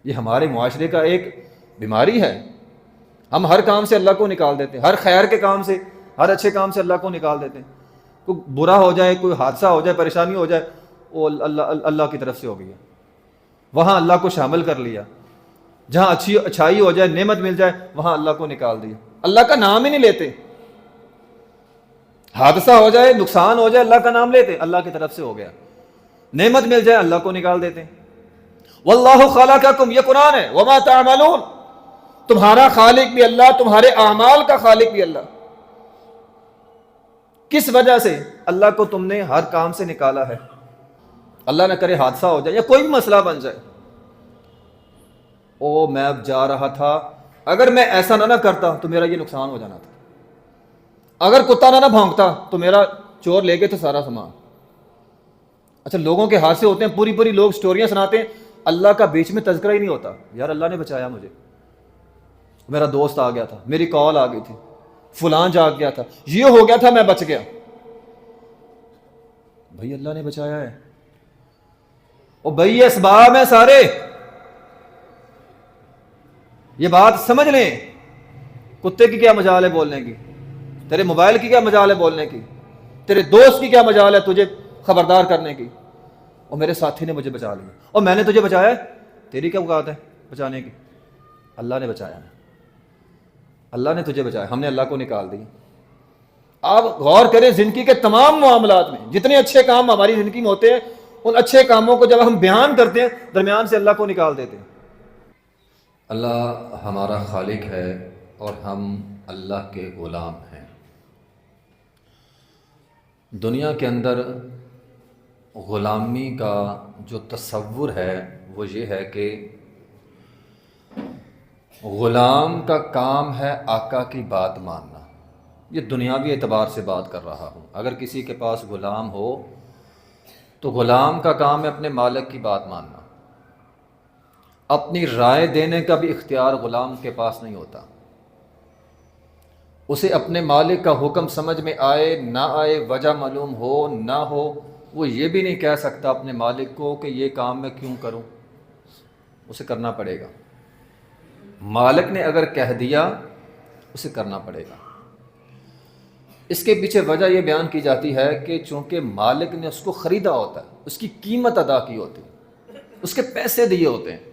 یہ ہمارے معاشرے کا ایک بیماری ہے. ہم ہر کام سے اللہ کو نکال دیتے ہیں, ہر خیر کے کام سے, ہر اچھے کام سے اللہ کو نکال دیتے ہیں. کوئی برا ہو جائے, کوئی حادثہ ہو جائے, پریشانی ہو جائے, وہ اللہ کی طرف سے ہو گئی ہے, وہاں اللہ کو شامل کر لیا. جہاں اچھائی ہو جائے, نعمت مل جائے, وہاں اللہ کو نکال دیا. اللہ کا نام ہی نہیں لیتے. حادثہ ہو جائے, نقصان ہو جائے, اللہ کا نام لیتے, اللہ کی طرف سے ہو گیا. نعمت مل جائے, اللہ کو نکال دیتے. واللہ خلقکم, یہ قرآن ہے, وما تعملون, تمہارا خالق بھی اللہ, تمہارے اعمال کا خالق بھی اللہ. کس وجہ سے اللہ کو تم نے ہر کام سے نکالا ہے. اللہ نہ کرے حادثہ ہو جائے یا کوئی بھی مسئلہ بن جائے, او میں اب جا رہا تھا, اگر میں ایسا نہ کرتا تو میرا یہ نقصان ہو جانا تھا. اگر کتا نہ بھونکتا تو میرا چور لے گئے تھے سارا سامان. اچھا, لوگوں کے حادثے ہوتے ہیں, پوری پوری لوگ سٹوریاں سناتے ہیں, اللہ کا بیچ میں تذکرہ ہی نہیں ہوتا. یار اللہ نے بچایا مجھے, میرا دوست آ گیا تھا, میری کال آ گئی تھی, فلان جاگ گیا تھا, یہ ہو گیا تھا, میں بچ گیا. بھائی اللہ نے بچایا ہے. او بھائی یہ اسباب ہیں سارے, یہ بات سمجھ لیں. کتے کی کیا مجال ہے بولنے کی, تیرے موبائل کی کیا مجال ہے بولنے کی, تیرے دوست کی کیا مجال ہے تجھے خبردار کرنے کی. اور میرے ساتھی نے مجھے بچا لیا, اور میں نے تجھے بچایا, تیری کیا اوقات ہے بچانے کی. اللہ نے بچایا ہے, اللہ نے تجھے بچایا, ہم نے اللہ کو نکال دی. آپ غور کریں, زندگی کے تمام معاملات میں جتنے اچھے کام ہماری زندگی میں ہوتے ہیں, ان اچھے کاموں کو جب ہم بیان کرتے ہیں, درمیان سے اللہ کو نکال دیتے ہیں. اللہ ہمارا خالق ہے اور ہم اللہ کے غلام ہیں. دنیا کے اندر غلامی کا جو تصور ہے وہ یہ ہے کہ غلام کا کام ہے آقا کی بات ماننا. یہ دنیاوی اعتبار سے بات کر رہا ہوں. اگر کسی کے پاس غلام ہو تو غلام کا کام ہے اپنے مالک کی بات ماننا. اپنی رائے دینے کا بھی اختیار غلام کے پاس نہیں ہوتا. اسے اپنے مالک کا حکم سمجھ میں آئے نہ آئے, وجہ معلوم ہو نہ ہو, وہ یہ بھی نہیں کہہ سکتا اپنے مالک کو کہ یہ کام میں کیوں کروں, اسے کرنا پڑے گا. مالک نے اگر کہہ دیا اسے کرنا پڑے گا. اس کے پیچھے وجہ یہ بیان کی جاتی ہے کہ چونکہ مالک نے اس کو خریدا ہوتا ہے, اس کی قیمت ادا کی ہوتی ہے, اس کے پیسے دیے ہوتے ہیں.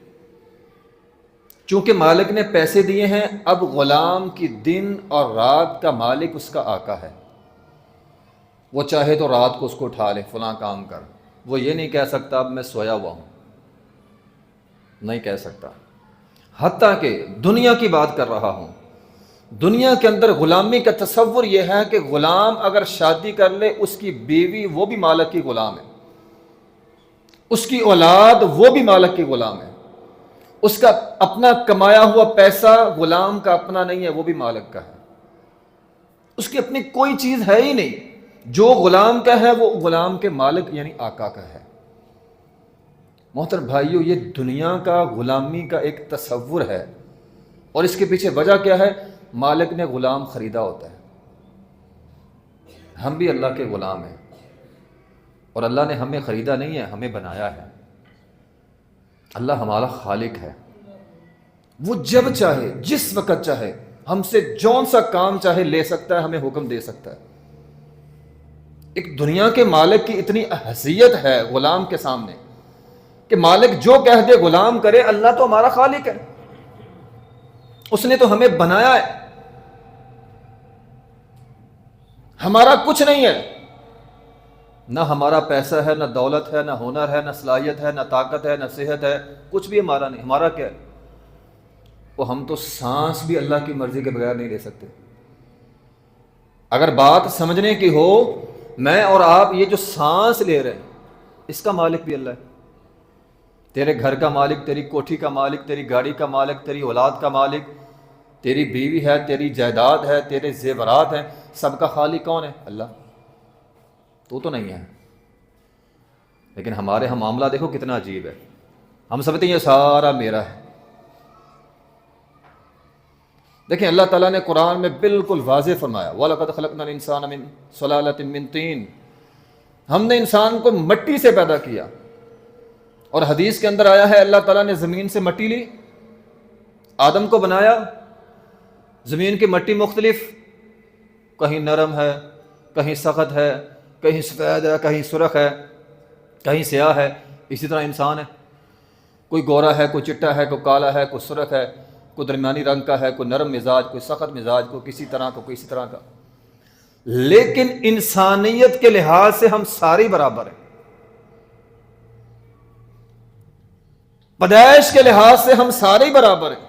چونکہ مالک نے پیسے دیے ہیں, اب غلام کی دن اور رات کا مالک اس کا آقا ہے. وہ چاہے تو رات کو اس کو اٹھا لے, فلاں کام کر. وہ یہ نہیں کہہ سکتا اب میں سویا ہوا ہوں, نہیں کہہ سکتا. حتیٰ کہ دنیا کی بات کر رہا ہوں, دنیا کے اندر غلامی کا تصور یہ ہے کہ غلام اگر شادی کر لے, اس کی بیوی وہ بھی مالک کی غلام ہے, اس کی اولاد وہ بھی مالک کی غلام ہے, اس کا اپنا کمایا ہوا پیسہ غلام کا اپنا نہیں ہے, وہ بھی مالک کا ہے. اس کی اپنی کوئی چیز ہے ہی نہیں. جو غلام کا ہے وہ غلام کے مالک یعنی آقا کا ہے. محترم بھائیو, یہ دنیا کا غلامی کا ایک تصور ہے, اور اس کے پیچھے وجہ کیا ہے؟ مالک نے غلام خریدا ہوتا ہے. ہم بھی اللہ کے غلام ہیں, اور اللہ نے ہمیں خریدا نہیں ہے, ہمیں بنایا ہے. اللہ ہمارا خالق ہے, وہ جب چاہے جس وقت چاہے ہم سے جون سا کام چاہے لے سکتا ہے, ہمیں حکم دے سکتا ہے. ایک دنیا کے مالک کی اتنی حیثیت ہے غلام کے سامنے کہ مالک جو کہہ دے غلام کرے. اللہ تو ہمارا خالق ہے, اس نے تو ہمیں بنایا ہے, ہمارا کچھ نہیں ہے. نہ ہمارا پیسہ ہے, نہ دولت ہے, نہ ہنر ہے, نہ صلاحیت ہے, نہ طاقت ہے, نہ صحت ہے, کچھ بھی ہمارا نہیں. ہمارا کیا ہے؟ وہ ہم تو سانس بھی اللہ کی مرضی کے بغیر نہیں لے سکتے. اگر بات سمجھنے کی ہو, میں اور آپ یہ جو سانس لے رہے ہیں اس کا مالک بھی اللہ ہے. تیرے گھر کا مالک, تیری کوٹھی کا مالک, تیری گاڑی کا مالک, تیری اولاد کا مالک, تیری بیوی ہے, تیری جائیداد ہے, تیرے زیورات ہیں, سب کا خالق کون ہے؟ اللہ. تو نہیں ہے. لیکن ہمارے ہم معاملہ دیکھو کتنا عجیب ہے. ہم سمجھتے ہیں یہ سارا میرا ہے. دیکھیں اللہ تعالیٰ نے قرآن میں بالکل واضح فرمایا, وَلَقَدْ خَلَقْنَا الْإِنسَانَ مِنْ صُلَالَةٍ مِّن طِينٍ, ہم نے انسان کو مٹی سے پیدا کیا, اور حدیث کے اندر آیا ہے اللہ تعالیٰ نے زمین سے مٹی لی، آدم کو بنایا، زمین کی مٹی مختلف، کہیں نرم ہے، کہیں سخت ہے، کہیں سفید ہے، کہیں سرخ ہے، کہیں سیاہ ہے۔ اسی طرح انسان ہے، کوئی گورا ہے، کوئی چٹا ہے، کوئی کالا ہے، کوئی سرخ ہے، کوئی درمیانی رنگ کا ہے، کوئی نرم مزاج، کوئی سخت مزاج، کوئی کسی طرح کا، کوئی اسی طرح کا۔ لیکن انسانیت کے لحاظ سے ہم سارے برابر ہیں، پیدائش کے لحاظ سے ہم سارے برابر ہیں،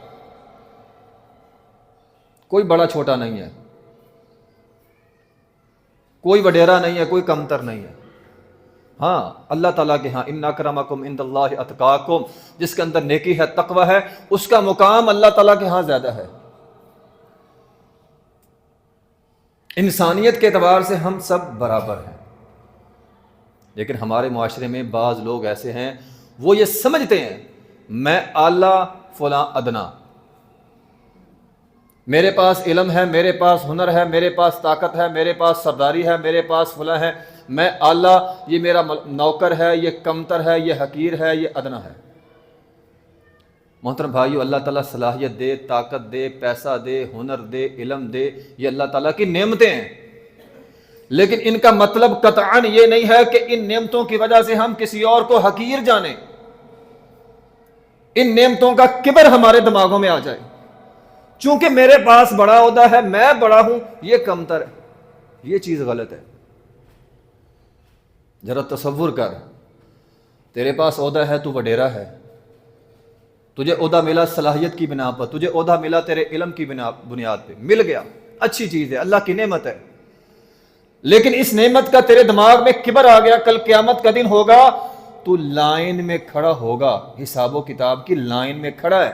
کوئی بڑا چھوٹا نہیں ہے، کوئی وڈیرا نہیں ہے، کوئی کمتر نہیں ہے۔ ہاں اللہ تعالیٰ کے ہاں ان اکرمکم عند اللہ اتقاکم، جس کے اندر نیکی ہے، تقوی ہے، اس کا مقام اللہ تعالیٰ کے ہاں زیادہ ہے۔ انسانیت کے اعتبار سے ہم سب برابر ہیں، لیکن ہمارے معاشرے میں بعض لوگ ایسے ہیں وہ یہ سمجھتے ہیں میں اعلیٰ فلاں ادنا، میرے پاس علم ہے، میرے پاس ہنر ہے، میرے پاس طاقت ہے، میرے پاس سرداری ہے، میرے پاس فلاں ہے، میں اعلیٰ، یہ میرا نوکر ہے، یہ کمتر ہے، یہ حقیر ہے، یہ ادنا ہے۔ محترم بھائیو، اللہ تعالیٰ صلاحیت دے، طاقت دے، پیسہ دے، ہنر دے، علم دے، یہ اللہ تعالیٰ کی نعمتیں ہیں، لیکن ان کا مطلب قطعاً یہ نہیں ہے کہ ان نعمتوں کی وجہ سے ہم کسی اور کو حقیر جانیں، ان نعمتوں کا کبر ہمارے دماغوں میں آ جائے، چونکہ میرے پاس بڑا عہدہ ہے، میں بڑا ہوں، یہ کمتر ہے، یہ چیز غلط ہے۔ ذرا تصور کر، تیرے پاس عہدہ ہے، تو وڈیرا ہے، تجھے عہدہ ملا صلاحیت کی بنا پر، تجھے عہدہ ملا تیرے علم کی بنیاد پہ، مل گیا، اچھی چیز ہے، اللہ کی نعمت ہے، لیکن اس نعمت کا تیرے دماغ میں کبر آ گیا، کل قیامت کا دن ہوگا، تو لائن میں کھڑا ہوگا، حساب و کتاب کی لائن میں کھڑا ہے،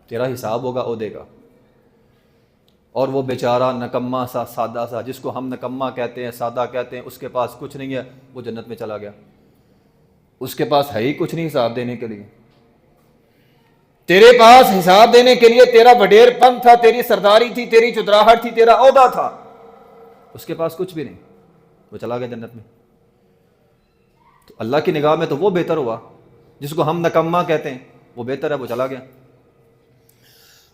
تیرا حساب ہوگا عہدے کا، اور وہ بیچارہ نکما سا، سادہ سا، جس کو ہم نکما کہتے ہیں، سادہ کہتے ہیں، اس کے پاس کچھ نہیں ہے، وہ جنت میں چلا گیا، اس کے پاس ہے ہی کچھ نہیں حساب دینے کے لیے۔ تیرے پاس حساب دینے کے لیے تیرا وڈیر پن تھا، تیری سرداری تھی، تیری چتراہٹ تھی، تیرا عہدہ تھا، اس کے پاس کچھ بھی نہیں، وہ چلا گیا جنت میں۔ تو اللہ کی نگاہ میں تو وہ بہتر ہوا، جس کو ہم نکما کہتے ہیں، وہ بہتر ہے، وہ چلا گیا۔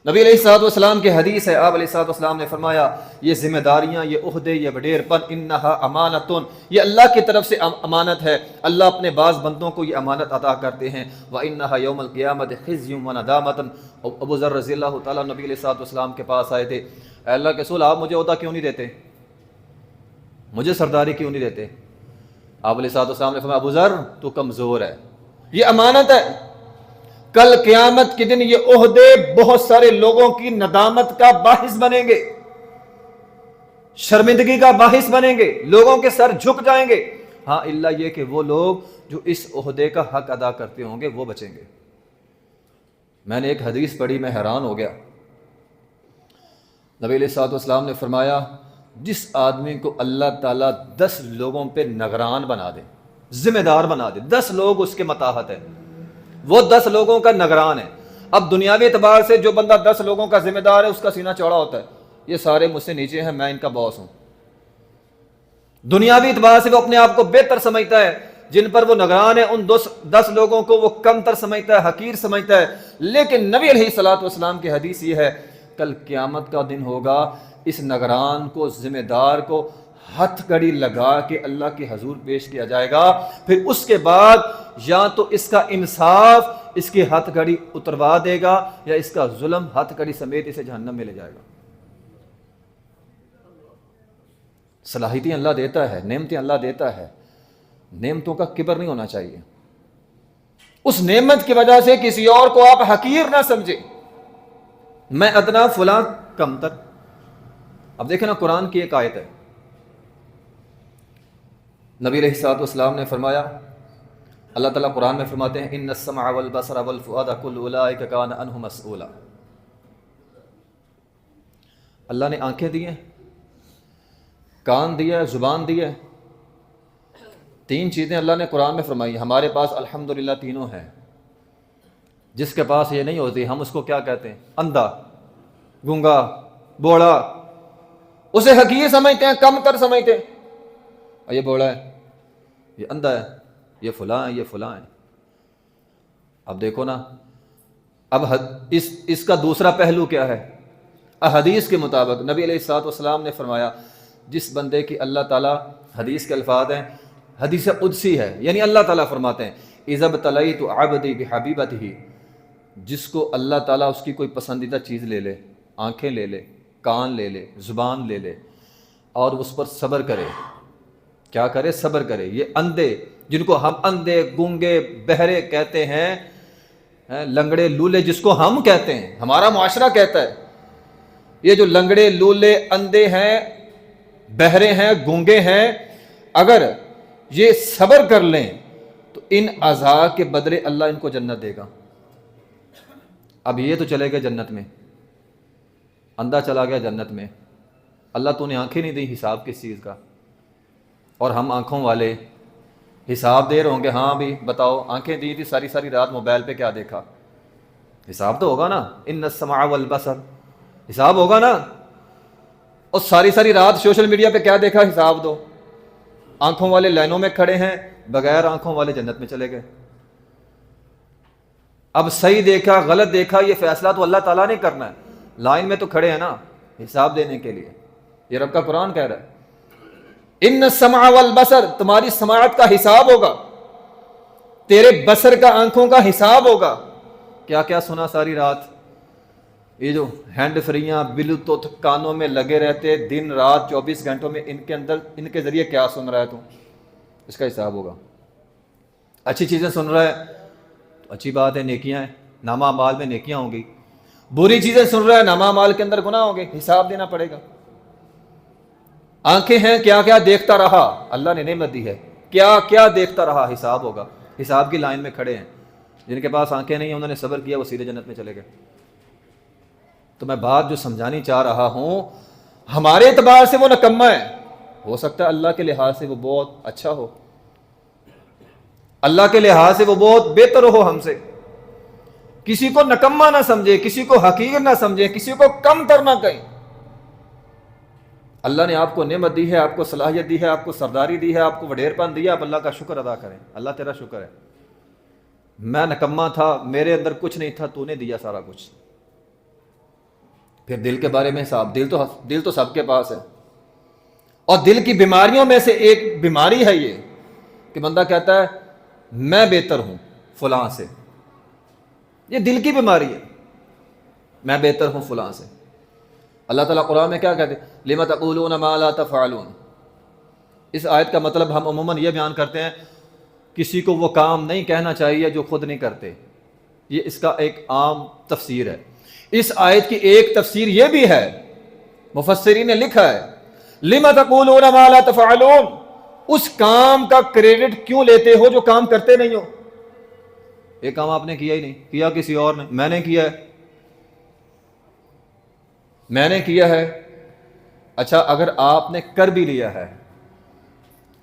نبی علیہ الصلوۃ والسلام کی حدیث ہے، آپ علیہ الصلوۃ والسلام نے فرمایا یہ ذمہ داریاں، یہ عہدے، یہ وڈیر پن، انہا امانتن، یہ اللہ کی طرف سے امانت ہے، اللہ اپنے بعض بندوں کو یہ امانت عطا کرتے ہیں، وانہا یوم القیامت خزی و ندامت۔ ابو ذر رضی اللہ تعالیٰ نبی علیہ الصلوۃ والسلام کے پاس آئے تھے، اے اللہ کے رسول، آپ مجھے عہدہ کیوں نہیں دیتے، مجھے سرداری کیوں نہیں دیتے؟ آپ علیہ الصلوۃ والسلام نے فرمایا ابو ذر تو کمزور ہے، یہ امانت ہے، کل قیامت کے دن یہ عہدے بہت سارے لوگوں کی ندامت کا باعث بنیں گے، شرمندگی کا باعث بنیں گے، لوگوں کے سر جھک جائیں گے، ہاں اللہ یہ کہ وہ لوگ جو اس عہدے کا حق ادا کرتے ہوں گے وہ بچیں گے۔ میں نے ایک حدیث پڑھی، میں حیران ہو گیا، نبی علیہ الصلوۃ والسلام نے فرمایا جس آدمی کو اللہ تعالیٰ 10 لوگوں پہ نگران بنا دے، ذمہ دار بنا دے، 10 لوگ اس کے متاحت ہے، وہ 10 لوگوں کا نگران ہے۔ اب دنیاوی اعتبار سے جو بندہ 10 لوگوں کا ذمہ دار ہے، اس کا سینہ چوڑا ہوتا ہے، یہ سارے مجھ سے نیچے ہیں، میں ان کا باس ہوں، دنیاوی اعتبار سے وہ اپنے آپ کو بہتر سمجھتا ہے، جن پر وہ نگران ہے ان 10 لوگوں کو وہ کمتر سمجھتا ہے، حقیر سمجھتا ہے۔ لیکن نبی علیہ الصلوۃ والسلام کی حدیث یہ ہے کل قیامت کا دن ہوگا، اس نگران کو، ذمہ دار کو ہتھ کڑی لگا کے اللہ کے حضور پیش کیا جائے گا، پھر اس کے بعد یا تو اس کا انصاف اس کی ہتھ کڑی اتروا دے گا، یا اس کا ظلم ہتھ کڑی سمیت اسے جہنم میں لے جائے گا۔ صلاحیتیں اللہ دیتا ہے، نعمتیں اللہ دیتا ہے، نعمتوں کا کبر نہیں ہونا چاہیے، اس نعمت کی وجہ سے کسی اور کو آپ حقیر نہ سمجھیں، میں ادنا فلاں کمتر۔ اب دیکھیں نا، قرآن کی ایک آیت ہے، نبی علیہ الصلوۃ والسلام نے فرمایا، اللہ تعالیٰ قرآن میں فرماتے ہیں ان السمع والبصر والفؤاد کل اولئک کان عنہ مسئولا۔ اللہ نے آنکھیں دی ہیں، کان دیا ہے، زبان دی ہے، 3 چیزیں اللہ نے قرآن میں فرمائی، ہمارے پاس الحمدللہ تینوں ہیں۔ جس کے پاس یہ نہیں ہوتی ہم اس کو کیا کہتے ہیں؟ اندھا، گونگا، بوڑا، اسے حقیر سمجھتے ہیں، کم تر سمجھتے ہیں، یہ بوڑا ہے، یہ اندھا ہے، یہ فلاں ہے، یہ فلاں ہے۔ اب دیکھو نا، اب اس کا دوسرا پہلو کیا ہے؟ احادیث کے مطابق نبی علیہ الصلوۃ والسلام نے فرمایا جس بندے کی اللہ تعالیٰ، حدیث کے الفاظ ہیں، حدیث قدسی ہے، یعنی اللہ تعالیٰ فرماتے ہیں اذا ابتلیت عبدی بحبیبتہ، جس کو اللہ تعالیٰ اس کی کوئی پسندیدہ چیز لے لے، آنکھیں لے لے، کان لے لے، زبان لے لے، اور اس پر صبر کرے، کیا کرے؟ صبر کرے۔ یہ اندھے، جن کو ہم اندھے، گونگے، بہرے کہتے ہیں، لنگڑے، لولے جس کو ہم کہتے ہیں، ہمارا معاشرہ کہتا ہے، یہ جو لنگڑے، لولے، اندھے ہیں، بہرے ہیں، گونگے ہیں، اگر یہ صبر کر لیں تو ان اعضاء کے بدلے اللہ ان کو جنت دے گا۔ اب یہ تو چلے گئے جنت میں، اندھا چلا گیا جنت میں، اللہ تو نے آنکھیں نہیں دی، حساب کس چیز کا؟ اور ہم آنکھوں والے حساب دے رہے ہوں گے، ہاں بھی بتاؤ آنکھیں دی تھی، ساری ساری رات موبائل پہ کیا دیکھا؟ حساب تو ہوگا نا، ان السمع والبصر، حساب ہوگا نا۔ اور ساری ساری رات سوشل میڈیا پہ کیا دیکھا؟ حساب دو۔ آنکھوں والے لائنوں میں کھڑے ہیں، بغیر آنکھوں والے جنت میں چلے گئے۔ اب صحیح دیکھا غلط دیکھا یہ فیصلہ تو اللہ تعالیٰ نے کرنا ہے، لائن میں تو کھڑے ہیں نا حساب دینے کے لیے، یہ رب کا قرآن کہہ رہا ہے ان السمع والبصر، تمہاری سماعت کا حساب ہوگا، تیرے بصر کا، آنکھوں کا حساب ہوگا۔ کیا کیا سنا ساری رات؟ یہ جو ہینڈ فریاں بلوٹوتھ کانوں میں لگے رہتے دن رات 24 گھنٹوں میں، ان کے اندر ان کے ذریعے کیا سن رہا ہے تو اس کا حساب ہوگا۔ اچھی چیزیں سن رہا ہے تو اچھی بات ہے، نیکیاں ہیں، نامہ اعمال میں نیکیاں ہوں گی۔ بری چیزیں سن رہا ہے، نامہ اعمال کے اندر گناہ ہوں گے، حساب دینا پڑے گا۔ آنکھیں ہیں، کیا کیا دیکھتا رہا، اللہ نے نعمت دی ہے، کیا کیا دیکھتا رہا، حساب ہوگا۔ حساب کی لائن میں کھڑے ہیں، جن کے پاس آنکھیں نہیں ہیں انہوں نے صبر کیا، وہ سیدھے جنت میں چلے گئے۔ تو میں بات جو سمجھانی چاہ رہا ہوں، ہمارے اعتبار سے وہ نکما ہے، ہو سکتا ہے اللہ کے لحاظ سے وہ بہت اچھا ہو، اللہ کے لحاظ سے وہ بہت بہتر ہو ہم سے۔ کسی کو نکما نہ سمجھے، کسی کو حقیر نہ سمجھے، کسی کو کم تر نہ کہیں۔ اللہ نے آپ کو نعمت دی ہے، آپ کو صلاحیت دی ہے، آپ کو سرداری دی ہے، آپ کو وڈیر پن دیا، آپ اللہ کا شکر ادا کریں۔ اللہ تیرا شکر ہے، میں نکما تھا، میرے اندر کچھ نہیں تھا، تو نے دیا سارا کچھ۔ پھر دل کے بارے میں حساب، دل تو سب کے پاس ہے، اور دل کی بیماریوں میں سے ایک بیماری ہے یہ کہ بندہ کہتا ہے میں بہتر ہوں فلاں سے، یہ دل کی بیماری ہے، میں بہتر ہوں فلاں سے۔ اللہ تعالیٰ قرآن میں کیا کہتے ہیں؟ لِمَ تَقُولُونَ مَا لَا تَفْعَلُونَ۔ اس آیت کا مطلب ہم عموماً یہ بیان کرتے ہیں کسی کو وہ کام نہیں کہنا چاہیے جو خود نہیں کرتے، یہ اس کا ایک عام تفسیر ہے۔ اس آیت کی ایک تفسیر یہ بھی ہے، مفسرین نے لکھا ہے لِمَ تَقُولُونَ مَا لَا تَفْعَلُونَ، اس کام کا کریڈٹ کیوں لیتے ہو جو کام کرتے نہیں ہو؟ یہ کام آپ نے کیا ہی نہیں، کیا کسی اور نے، میں نے کیا ہے، میں نے کیا ہے۔ اچھا اگر آپ نے کر بھی لیا ہے،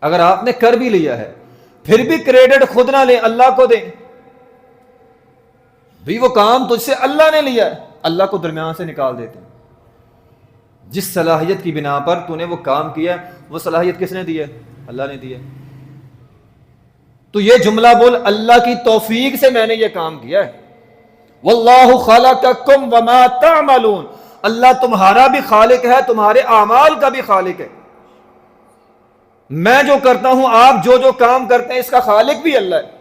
اگر آپ نے کر بھی لیا ہے پھر بھی کریڈٹ خود نہ لیں، اللہ کو دیں، بھی وہ کام تجھ سے اللہ نے لیا ہے، اللہ کو درمیان سے نکال دیتے ہیں۔ جس صلاحیت کی بنا پر تو نے وہ کام کیا وہ صلاحیت کس نے دی ہے؟ اللہ نے دی ہے۔ تو یہ جملہ بول اللہ کی توفیق سے میں نے یہ کام کیا ہے۔ واللہ خلقکم وما تعملون، اللہ تمہارا بھی خالق ہے، تمہارے اعمال کا بھی خالق ہے۔ میں جو کرتا ہوں، آپ جو جو کام کرتے ہیں، اس کا خالق بھی اللہ ہے۔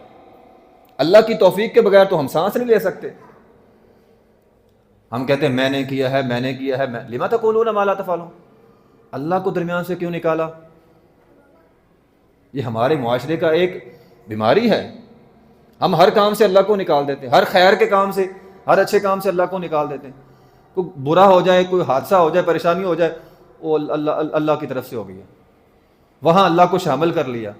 اللہ کی توفیق کے بغیر تو ہم سانس نہیں لے سکتے۔ ہم کہتے ہیں میں نے کیا ہے، میں نے کیا ہے، لما تقولون ما لا تفعلون، اللہ کو درمیان سے کیوں نکالا؟ یہ ہمارے معاشرے کا ایک بیماری ہے، ہم ہر کام سے اللہ کو نکال دیتے ہیں، ہر خیر کے کام سے، ہر اچھے کام سے اللہ کو نکال دیتے ہیں۔ کوئی برا ہو جائے، کوئی حادثہ ہو جائے، پریشانی ہو جائے، وہ اللہ کی طرف سے ہو گئی ہے، وہاں اللہ کو شامل کر لیا۔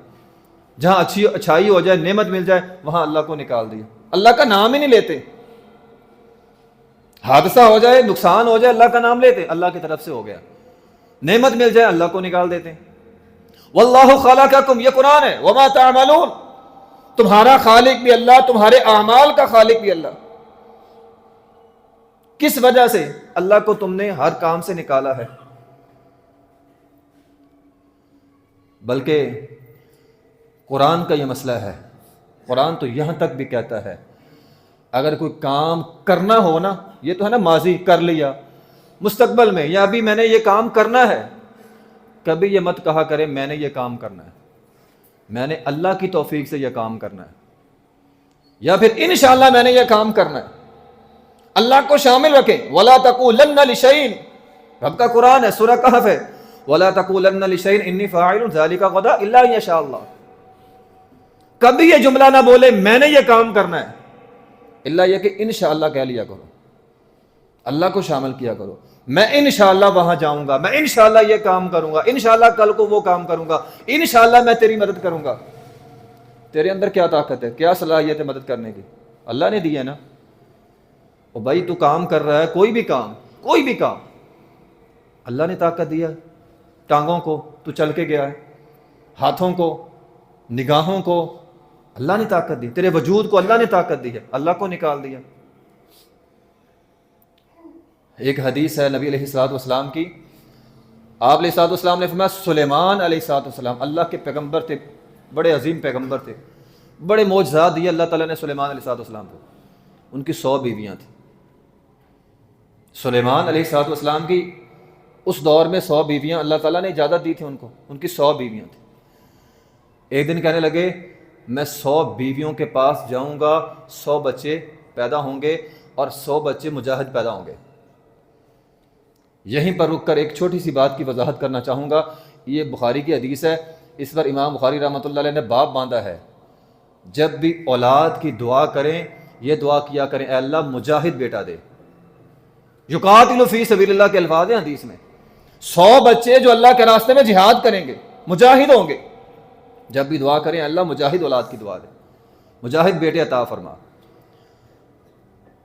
جہاں اچھائی ہو جائے، نعمت مل جائے، وہاں اللہ کو نکال دیا، اللہ کا نام ہی نہیں لیتے۔ حادثہ ہو جائے، نقصان ہو جائے، اللہ کا نام لیتے، اللہ کی طرف سے ہو گیا۔ نعمت مل جائے، اللہ کو نکال دیتے۔ واللہ خلقکم، یہ قرآن ہے، وما تعملون، تمہارا خالق بھی اللہ، تمہارے اعمال کا خالق بھی اللہ۔ کس وجہ سے؟ اللہ کو تم نے ہر کام سے نکالا ہے۔ بلکہ قرآن کا یہ مسئلہ ہے، قرآن تو یہاں تک بھی کہتا ہے اگر کوئی کام کرنا ہو نا، یہ تو ہے نا ماضی کر لیا، مستقبل میں یا ابھی میں نے یہ کام کرنا ہے، کبھی یہ مت کہا کرے میں نے یہ کام کرنا ہے، میں نے اللہ کی توفیق سے یہ کام کرنا ہے، یا پھر انشاءاللہ میں نے یہ کام کرنا ہے۔ اللہ کو شامل رکھیں، وَلَا تَقُولَنَّ لِشَيْءٍ، رب کا قرآن ہے، سورہ کہف ہے، وَلَا تَقُولَنَّ لِشَيْءٍ إِنِّي فَاعِلٌ ذَلِكَ غَدًا إِلَّا أَن يَشَاءَ اللَّهُ، کبھی یہ جملہ نہ بولے میں نے یہ کام کرنا ہے، اللہ یہ کہ انشاءاللہ کہہ لیا کرو، اللہ کو شامل کیا کرو، میں انشاءاللہ وہاں جاؤں گا، میں انشاءاللہ یہ کام کروں گا، انشاءاللہ کل کو وہ کام کروں گا، انشاءاللہ میں تیری مدد کروں گا۔ تیرے اندر کیا طاقت ہے، کیا صلاحیت ہے مدد کرنے کی؟ اللہ نے دی ہے نا۔ او بھائی تو کام کر رہا ہے، کوئی بھی کام اللہ نے طاقت دیا، ٹانگوں کو تو چل کے گیا ہے، ہاتھوں کو، نگاہوں کو اللہ نے طاقت دی، تیرے وجود کو اللہ نے طاقت دی ہے، اللہ کو نکال دیا۔ ایک حدیث ہے نبی علیہ الصلوۃ والسلام کی، آپ علیہ الصلوۃ والسلام نے فرمایا سلیمان علیہ الصلوۃ والسلام اللہ کے پیغمبر تھے، بڑے عظیم پیغمبر تھے، بڑے معجزات دیے اللہ تعالیٰ نے سلیمان علیہ الصلوۃ والسلام کو، ان کی 100 بیویاں تھیں۔ سلیمان علیہ الصلوۃ والسلام کی اس دور میں 100 بیویاں اللہ تعالیٰ نے اجازت دی تھی ان کو، ان کی 100 بیویاں تھیں۔ ایک دن کہنے لگے میں 100 بیویوں کے پاس جاؤں گا، 100 بچے پیدا ہوں گے اور 100 بچے مجاہد پیدا ہوں گے۔ یہیں پر رک کر ایک چھوٹی سی بات کی وضاحت کرنا چاہوں گا، یہ بخاری کی حدیث ہے، اس پر امام بخاری رحمۃ اللہ علیہ نے باب باندھا ہے، جب بھی اولاد کی دعا کریں یہ دعا کیا کریں، اے اللہ مجاہد بیٹا دے، یقاتل فی سبیل اللہ کے الفاظ ہیں حدیث میں، 100 بچے جو اللہ کے راستے میں جہاد کریں گے، مجاہد ہوں گے، جب بھی دعا کریں اللہ مجاہد اولاد کی دعا دے، مجاہد بیٹے عطا فرما۔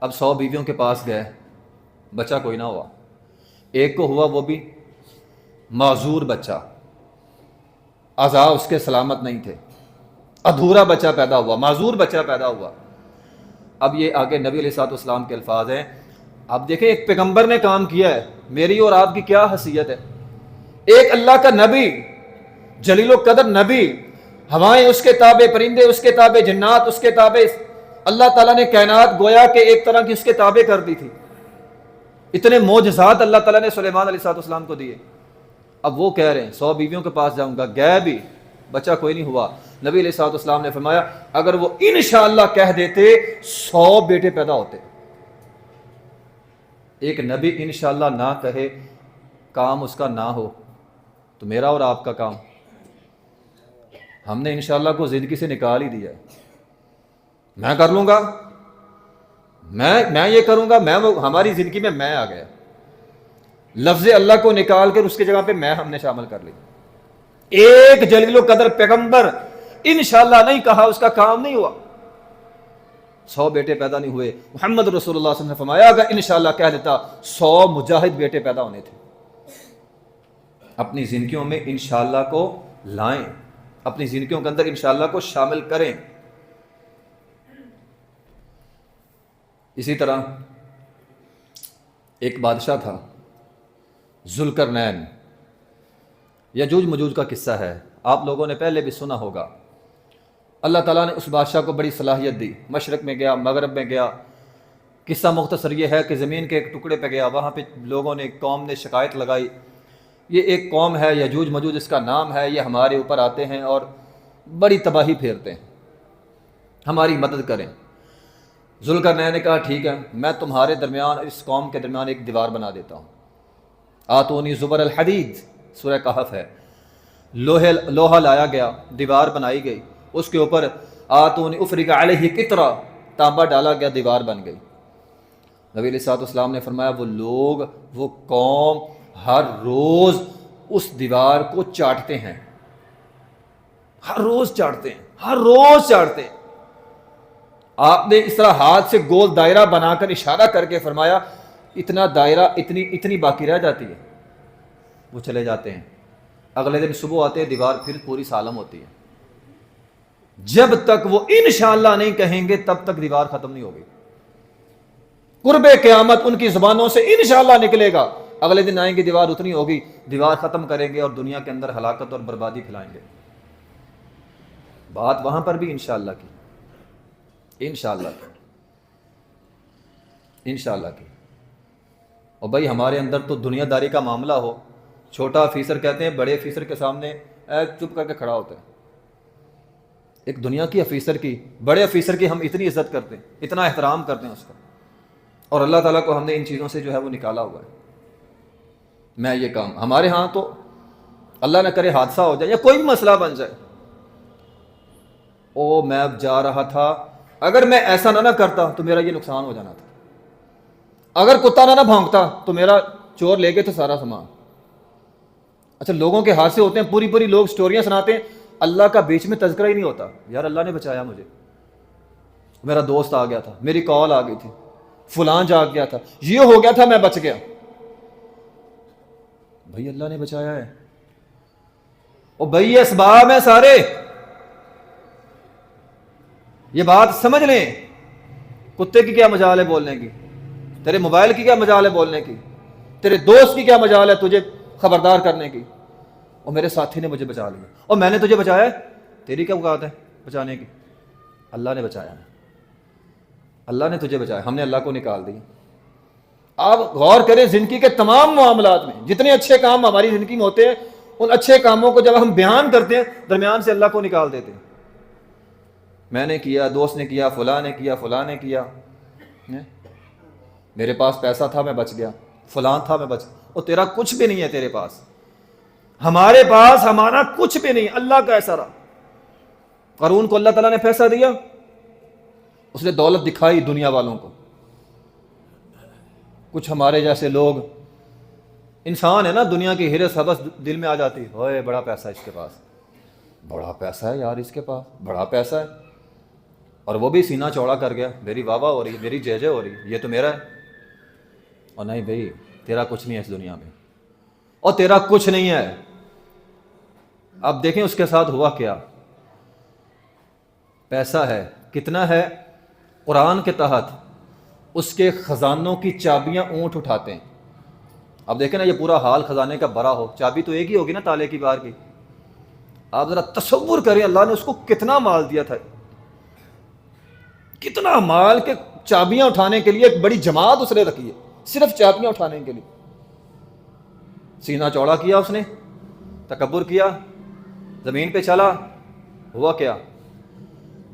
اب 100 بیویوں کے پاس گئے، بچہ کوئی نہ ہوا، ایک کو ہوا، وہ بھی معذور بچہ، اعضاء اس کے سلامت نہیں تھے، ادھورا بچہ پیدا ہوا، معذور بچہ پیدا ہوا۔ اب یہ آگے نبی علیہ الصلوۃ والسلام کے الفاظ ہیں، اب دیکھیں ایک پیغمبر نے کام کیا ہے، میری اور آپ کی کیا حیثیت ہے، ایک اللہ کا نبی، جلیل و قدر نبی، ہوائیں اس کے تابع، پرندے اس کے تابع، جنات اس کے تابع، اللہ تعالیٰ نے کائنات گویا کہ ایک طرح کی اس کے تابع کر دی تھی، اتنے معجزات اللہ تعالیٰ نے سلیمان علیہ السلام کو دیے۔ اب وہ کہہ رہے ہیں 100 بیویوں کے پاس جاؤں گا، گئے بھی بچہ کوئی نہیں ہوا۔ نبی علیہ السلام نے فرمایا اگر وہ انشاءاللہ کہہ دیتے 100 بیٹے پیدا ہوتے۔ ایک نبی انشاءاللہ نہ کہے، کام اس کا نہ ہو، تو میرا اور آپ کا کام، ہم نے انشاءاللہ کو زندگی سے نکال ہی دیا ہے، میں کر لوں گا، میں یہ کروں گا، ہماری زندگی میں میں آ گیا، لفظ اللہ کو نکال کر اس کی جگہ پہ میں ہم نے شامل کر لی۔ ایک جلیل و قدر پیغمبر انشاءاللہ نہیں کہا، اس کا کام نہیں ہوا، 100 بیٹے پیدا نہیں ہوئے۔ محمد رسول اللہ صلی اللہ علیہ وسلم نے فرمایا اگر انشاءاللہ کہہ دیتا 100 مجاہد بیٹے پیدا ہونے تھے۔ اپنی زندگیوں میں انشاءاللہ کو لائیں، اپنی زندگیوں کے اندر انشاءاللہ کو شامل کریں۔ اسی طرح ایک بادشاہ تھا ذوالقرنین، یجوج مجوج کا قصہ ہے، آپ لوگوں نے پہلے بھی سنا ہوگا۔ اللہ تعالیٰ نے اس بادشاہ کو بڑی صلاحیت دی، مشرق میں گیا، مغرب میں گیا۔ قصہ مختصر یہ ہے کہ زمین کے ایک ٹکڑے پہ گیا، وہاں پہ لوگوں نے، قوم نے شکایت لگائی، یہ ایک قوم ہے یجوج مجوج اس کا نام ہے، یہ ہمارے اوپر آتے ہیں اور بڑی تباہی پھیرتے ہیں، ہماری مدد کریں۔ ذوالقرنین نے کہا ٹھیک ہے، میں تمہارے درمیان، اس قوم کے درمیان ایک دیوار بنا دیتا ہوں۔ آتونی زبر الحدید، سورہ کہف ہے، لوہا لایا گیا، دیوار بنائی گئی، اس کے اوپر آتونی افرغ علیہ قطرہ، تانبا ڈالا گیا، دیوار بن گئی۔ نبی علیہ السلام نے فرمایا وہ لوگ، وہ قوم ہر روز اس دیوار کو چاٹتے ہیں، ہر روز چاٹتے ہیں، ہر روز چاٹتے ہیں۔ آپ نے اس طرح ہاتھ سے گول دائرہ بنا کر اشارہ کر کے فرمایا اتنا دائرہ، اتنی باقی رہ جاتی ہے، وہ چلے جاتے ہیں، اگلے دن صبح آتے ہیں، دیوار پھر پوری سالم ہوتی ہے۔ جب تک وہ انشاءاللہ نہیں کہیں گے تب تک دیوار ختم نہیں ہوگی۔ قرب قیامت ان کی زبانوں سے انشاءاللہ نکلے گا، اگلے دن آئیں گے دیوار اتنی ہوگی، دیوار ختم کریں گے اور دنیا کے اندر ہلاکت اور بربادی پھیلائیں گے۔ بات وہاں پر بھی انشاءاللہ کی، انشاءاللہ کی۔ انشاءاللہ کی. اور بھائی ہمارے اندر تو دنیا داری کا معاملہ ہو, چھوٹا آفیسر کہتے ہیں بڑے آفیسر کے سامنے چپ کر کے کھڑا ہوتا ہے. ایک دنیا کی آفیسر کی, بڑے آفیسر کی ہم اتنی عزت کرتے ہیں, اتنا احترام کرتے ہیں اس کا, اور اللہ تعالیٰ کو ہم نے ان چیزوں سے جو ہے وہ نکالا ہوا ہے. میں یہ کام ہمارے ہاں تو اللہ نہ کرے حادثہ ہو جائے یا کوئی بھی مسئلہ بن جائے, او میں اب جا رہا تھا, اگر میں ایسا نہ کرتا تو میرا یہ نقصان ہو جانا تھا, اگر کتا نہ بھونکتا تو میرا چور لے گئے تھے سارا سامان. اچھا لوگوں کے حادثے ہوتے ہیں, پوری پوری لوگ سٹوریاں سناتے ہیں, اللہ کا بیچ میں تذکرہ ہی نہیں ہوتا. یار اللہ نے بچایا مجھے, میرا دوست آ گیا تھا, میری کال آ گئی تھی, فلاں جاگ گیا تھا, یہ ہو گیا تھا, میں بچ گیا. بھائی اللہ نے بچایا ہے. اور بھائی یہ اسباب ہیں سارے, یہ بات سمجھ لیں. کتے کی کیا مجال ہے بولنے کی, تیرے موبائل کی کیا مجال ہے بولنے کی, تیرے دوست کی کیا مجال ہے تجھے خبردار کرنے کی. اور میرے ساتھی نے مجھے بچا لیا, اور میں نے تجھے بچایا, تیری کیا اوقات ہے بچانے کی. اللہ نے بچایا ہے, اللہ نے تجھے بچایا, ہم نے اللہ کو نکال دیا. آپ غور کریں زندگی کے تمام معاملات میں جتنے اچھے کام ہماری زندگی میں ہوتے ہیں, ان اچھے کاموں کو جب ہم بیان کرتے ہیں درمیان سے اللہ کو نکال دیتے ہیں. میں نے کیا, دوست نے کیا, فلاں نے کیا, فلاں نے کیا, میرے پاس پیسہ تھا میں بچ گیا, فلاں تھا میں بچ, اور تیرا کچھ بھی نہیں ہے تیرے پاس. ہمارے پاس ہمارا کچھ بھی نہیں, اللہ کا ایسا رہا. قارون کو اللہ تعالیٰ نے پیسہ دیا, اس نے دولت دکھائی دنیا والوں کو. کچھ ہمارے جیسے لوگ انسان ہے نا, دنیا کی حرص حبس دل میں آ جاتی, ہوئے بڑا پیسہ ہے اس کے پاس, بڑا پیسہ ہے یار اس کے پاس, بڑا پیسہ ہے, اور وہ بھی سینہ چوڑا کر گیا, میری واہ واہ ہو رہی ہے, میری جے جے ہو رہی ہے, یہ تو میرا ہے. اور نہیں بھائی تیرا کچھ نہیں ہے اس دنیا میں, اور تیرا کچھ نہیں ہے. اب دیکھیں اس کے ساتھ ہوا کیا. پیسہ ہے, کتنا ہے, قرآن کے تحت اس کے خزانوں کی چابیاں اونٹ اٹھاتے ہیں. اب دیکھیں نا یہ پورا حال خزانے کا بھرا ہو, چابی تو ایک ہی ہوگی نا تالے کی بار کی. آپ ذرا تصور کریں اللہ نے اس کو کتنا مال دیا تھا, کتنا مال کے چابیاں اٹھانے کے لیے ایک بڑی جماعت اس نے رکھی ہے صرف چابیاں اٹھانے کے لیے. سینہ چوڑا کیا اس نے, تکبر کیا, زمین پہ چلا, ہوا کیا,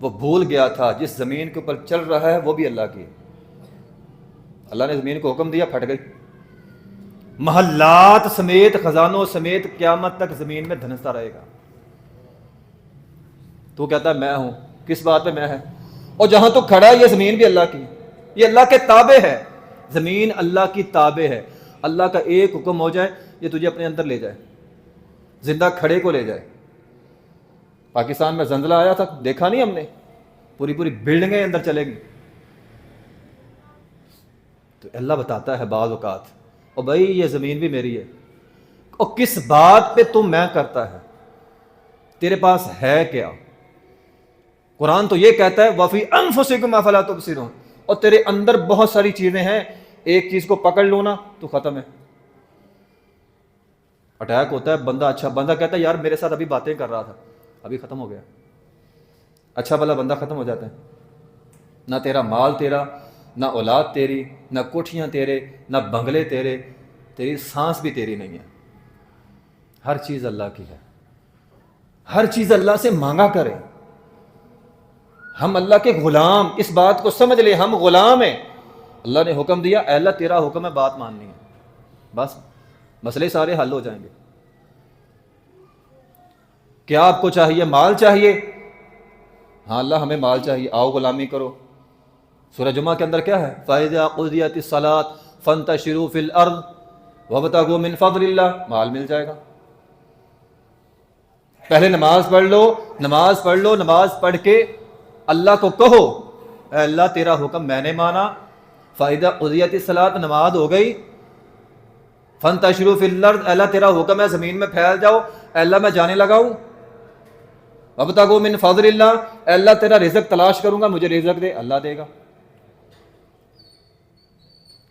وہ بھول گیا تھا جس زمین کے اوپر چل رہا ہے وہ بھی اللہ کی ہے. اللہ نے زمین کو حکم دیا, پھٹ گئی. محلات سمیت, خزانوں سمیت قیامت تک زمین میں دھنستا رہے گا. تو کہتا ہے میں ہوں, کس بات پہ میں ہے, اور جہاں تو کھڑا ہے یہ زمین بھی اللہ کی, یہ اللہ کے تابع ہے. زمین اللہ کی تابع ہے. اللہ کا ایک حکم ہو جائے یہ تجھے اپنے اندر لے جائے, زندہ کھڑے کو لے جائے. پاکستان میں زلزلہ آیا تھا, دیکھا نہیں ہم نے, پوری پوری بلڈنگیں اندر چلے گی. تو اللہ بتاتا ہے بعض اوقات, اور بھائی یہ زمین بھی میری ہے, اور کس بات پہ تم میں کرتا ہے, تیرے پاس ہے کیا. قرآن تو یہ کہتا ہے وَفِي أَنفُسِكُمْ أَفَلَا تُبْصِرُونَ, اور تیرے اندر بہت ساری چیزیں ہیں, ایک چیز کو پکڑ لو نا تو ختم ہے. اٹیک ہوتا ہے, بندہ اچھا بندہ کہتا ہے یار میرے ساتھ ابھی باتیں کر رہا تھا, ابھی ختم ہو گیا. اچھا بھلا بندہ ختم ہو جاتا ہے. نہ تیرا مال تیرا, نہ اولاد تیری, نہ کوٹھیاں تیرے, نہ بنگلے تیرے, تیری سانس بھی تیری نہیں ہے. ہر چیز اللہ کی ہے, ہر چیز اللہ سے مانگا کرے. ہم اللہ کے غلام, اس بات کو سمجھ لے ہم غلام ہیں. اللہ نے حکم دیا, اے اللہ تیرا حکم ہے, بات ماننی ہے, بس مسئلے سارے حل ہو جائیں گے. کیا آپ کو چاہیے, مال چاہیے, ہاں اللہ ہمیں مال چاہیے, آؤ غلامی کرو. سورہ جمعہ کے اندر کیا ہے, فَإِذَا قُضِيَتِ الصَّلَاةُ فَانتَشِرُوا فِي الْأَرْضِ وَابْتَغُوا مِن فَضْلِ اللَّهِ, مال مل جائے گا. پہلے نماز پڑھ لو, نماز پڑھ لو, نماز پڑھ کے اللہ کو کہو اے اللہ تیرا حکم میں نے مانا. فَإِذَا قُضِيَتِ الصَّلَاةُ, نماز ہو گئی. فَانتَشِرُوا فِي الْأَرْضِ, اللہ تیرا حکم ہے زمین میں پھیل جاؤ, اے اللہ میں جانے لگا ہوں. وَابْتَغُوا مِن فَضْلِ اللَّهِ, اے اللہ تیرا رزق تلاش کروں گا, مجھے رزق دے, اللہ دے گا.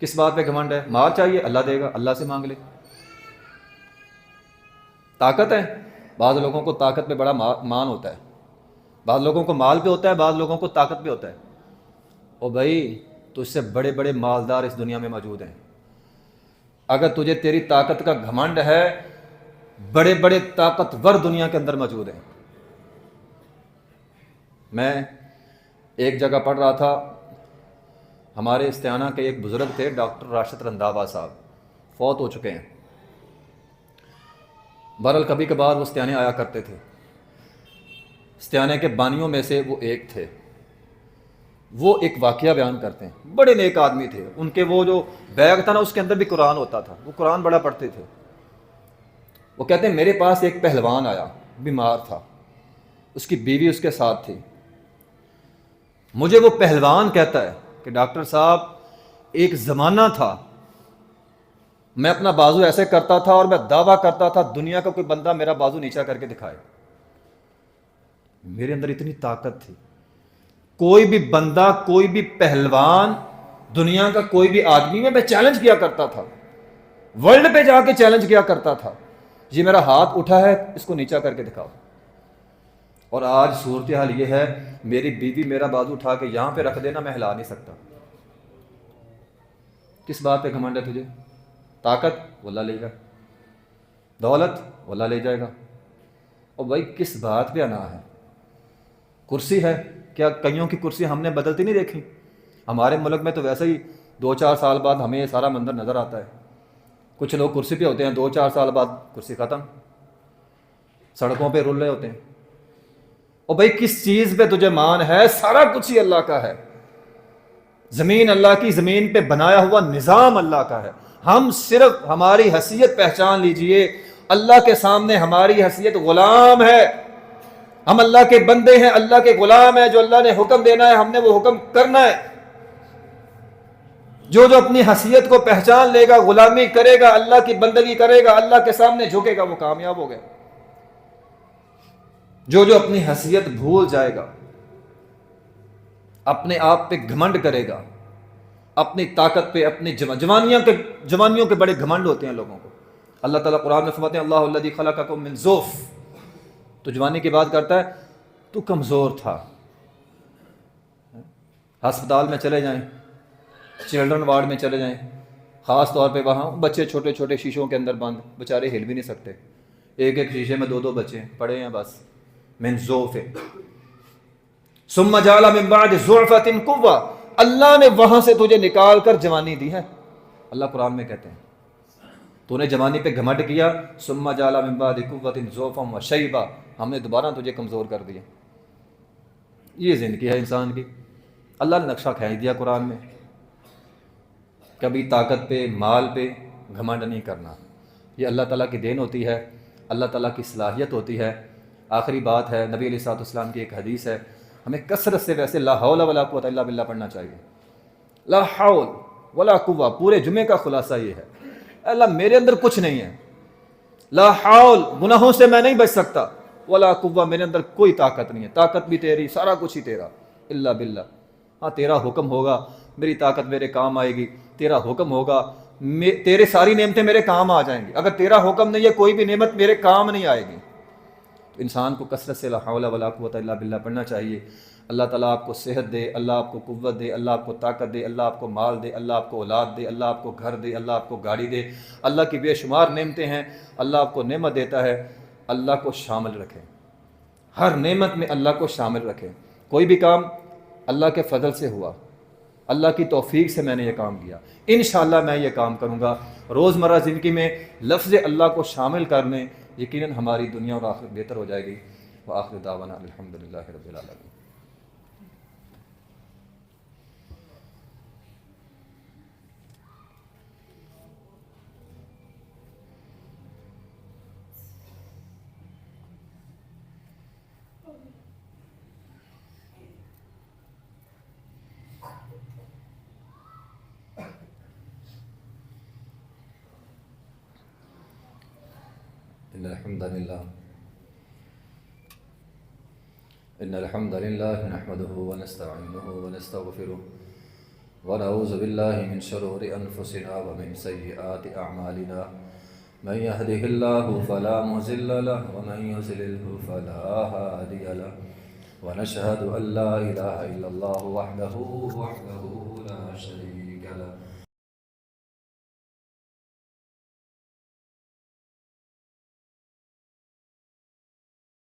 کس بات پہ گھمنڈ ہے, مال چاہیے, اللہ دے گا, اللہ سے مانگ لے. طاقت ہے, بعض لوگوں کو طاقت پہ بڑا مان ہوتا ہے, بعض لوگوں کو مال پہ ہوتا ہے, بعض لوگوں کو طاقت پہ ہوتا ہے. او بھائی تو اس سے بڑے بڑے مالدار اس دنیا میں موجود ہیں۔ اگر تجھے تیری طاقت کا گھمنڈ ہے، بڑے بڑے طاقتور دنیا کے اندر موجود ہیں۔ میں ایک جگہ پڑھ رہا تھا، ہمارے استعانہ کے ایک بزرگ تھے ڈاکٹر راشد رنداوا صاحب، فوت ہو چکے ہیں۔ بہرحال کبھی کبھار وہ استعانے آیا کرتے تھے۔ استعانے کے بانیوں میں سے وہ ایک تھے۔ وہ ایک واقعہ بیان کرتے ہیں، بڑے نیک آدمی تھے۔ ان کے وہ جو بیگ تھا نا، اس کے اندر بھی قرآن ہوتا تھا، وہ قرآن بڑا پڑھتے تھے۔ وہ کہتے ہیں میرے پاس ایک پہلوان آیا، بیمار تھا، اس کی بیوی اس کے ساتھ تھی۔ مجھے وہ پہلوان کہتا ہے کہ ڈاکٹر صاحب ایک زمانہ تھا، میں اپنا بازو ایسے کرتا تھا اور میں دعویٰ کرتا تھا دنیا کا کوئی بندہ میرا بازو نیچا کر کے دکھائے۔ میرے اندر اتنی طاقت تھی، کوئی بھی بندہ، کوئی بھی پہلوان، دنیا کا کوئی بھی آدمی، میں چیلنج کیا کرتا تھا، ورلڈ پہ جا کے چیلنج کیا کرتا تھا، یہ میرا ہاتھ اٹھا ہے، اس کو نیچا کر کے دکھاؤ۔ اور آج صورتحال یہ ہے، میری بیوی میرا بازو اٹھا کے یہاں پہ رکھ دینا، میں ہلا نہیں سکتا۔ کس بات پہ گھمنڈ ہے تجھے؟ طاقت وہ اللہ لے گا، دولت وہ اللہ لے جائے گا۔ اور بھائی کس بات پہ انا ہے؟ کرسی ہے، کیا کئیوں کی کرسی ہم نے بدلتی نہیں دیکھی؟ ہمارے ملک میں تو ویسے ہی 2-4 سال بعد ہمیں یہ سارا منظر نظر آتا ہے۔ کچھ لوگ کرسی پہ ہوتے ہیں، 2-4 سال بعد کرسی ختم، سڑکوں پہ رول رہے ہوتے ہیں۔ اور بھائی کس چیز پہ تجھے مان ہے؟ سارا کچھ ہی اللہ کا ہے، زمین اللہ کی، زمین پہ بنایا ہوا نظام اللہ کا ہے۔ ہم صرف ہماری حیثیت پہچان لیجئے، اللہ کے سامنے ہماری حیثیت غلام ہے۔ ہم اللہ کے بندے ہیں، اللہ کے غلام ہیں، جو اللہ نے حکم دینا ہے ہم نے وہ حکم کرنا ہے۔ جو اپنی حیثیت کو پہچان لے گا، غلامی کرے گا، اللہ کی بندگی کرے گا، اللہ کے سامنے جھکے گا، وہ کامیاب ہو گیا۔ جو اپنی حیثیت بھول جائے گا، اپنے آپ پہ گھمنڈ کرے گا، اپنی طاقت پہ، اپنی جوانیوں کے بڑے گھمنڈ ہوتے ہیں لوگوں کو۔ اللہ تعالیٰ قرآن میں فرماتے ہیں اللہ الذی خلقکم من ضعف، تو جوانی کی بات کرتا ہے، تو کمزور تھا۔ ہسپتال میں چلے جائیں، چلڈرن وارڈ میں چلے جائیں، خاص طور پہ وہاں بچے چھوٹے چھوٹے شیشوں کے اندر بند، بیچارے ہل بھی نہیں سکتے، ایک ایک شیشے میں 2 بچے پڑے ہیں بس۔ من ضعف ثم جعل من بعد ضعفۃ قوہ، اللہ نے وہاں سے تجھے نکال کر جوانی دی ہے۔ اللہ قرآن میں کہتے ہیں تو نے جوانی پہ گھمنڈ کیا، ثم جعل من بعد قوۃ ضعفا وشیبا، ہم نے دوبارہ تجھے کمزور کر دیا۔ یہ زندگی ہے انسان کی۔ اللہ نے نقشہ کھینچ دیا قرآن میں، کبھی طاقت پہ، مال پہ گھمنڈ نہیں کرنا۔ یہ اللہ تعالیٰ کی دین ہوتی ہے، اللہ تعالیٰ کی صلاحیت ہوتی ہے۔ آخری بات ہے، نبی علیہ الصلوۃ والسلام کی ایک حدیث ہے، ہمیں کثرت سے ویسے لا حول ولا قوت الا باللہ پڑھنا چاہیے۔ لا حول ولا قوہ، پورے جمعے کا خلاصہ یہ ہے، اللہ میرے اندر کچھ نہیں ہے، لا حول گناہوں سے میں نہیں بچ سکتا، ولا قوہ میرے اندر کوئی طاقت نہیں ہے، طاقت بھی تیری، سارا کچھ ہی تیرا، الا باللہ، ہاں تیرا حکم ہوگا میری طاقت میرے کام آئے گی، تیرا حکم ہوگا تیرے ساری نعمتیں میرے کام آ جائیں گی، اگر تیرا حکم نہیں ہے کوئی بھی نعمت میرے کام نہیں آئے گی۔ تو انسان کو کثرت سے لا حول ولا قوت الا باللہ پڑھنا چاہیے۔ اللہ تعالیٰ آپ کو صحت دے، اللہ آپ کو قوت دے، اللہ آپ کو طاقت دے، اللہ آپ کو مال دے، اللہ آپ کو اولاد دے، اللہ آپ کو گھر دے، اللہ آپ کو گاڑی دے۔ اللہ کی بے شمار نعمتیں ہیں، اللہ آپ کو نعمت دیتا ہے، اللہ کو شامل رکھیں، ہر نعمت میں اللہ کو شامل رکھیں۔ کوئی بھی کام اللہ کے فضل سے ہوا، اللہ کی توفیق سے میں نے یہ کام کیا، انشاءاللہ میں یہ کام کروں گا۔ روزمرہ زندگی میں لفظ اللہ کو شامل کر لیں، یقیناً ہماری دنیا اور آخرت بہتر ہو جائے گی۔ وآخر دعوانا الحمدللہ رب العالمین۔ إن الحمد لله نحمده ونستعينه ونستغفره ونعوذ بالله من شرور أنفسنا ومن سيئات أعمالنا، من يهده الله فلا مضل له ومن يضلل فلا هادي له، ونشهد أن لا إله إلا الله وحده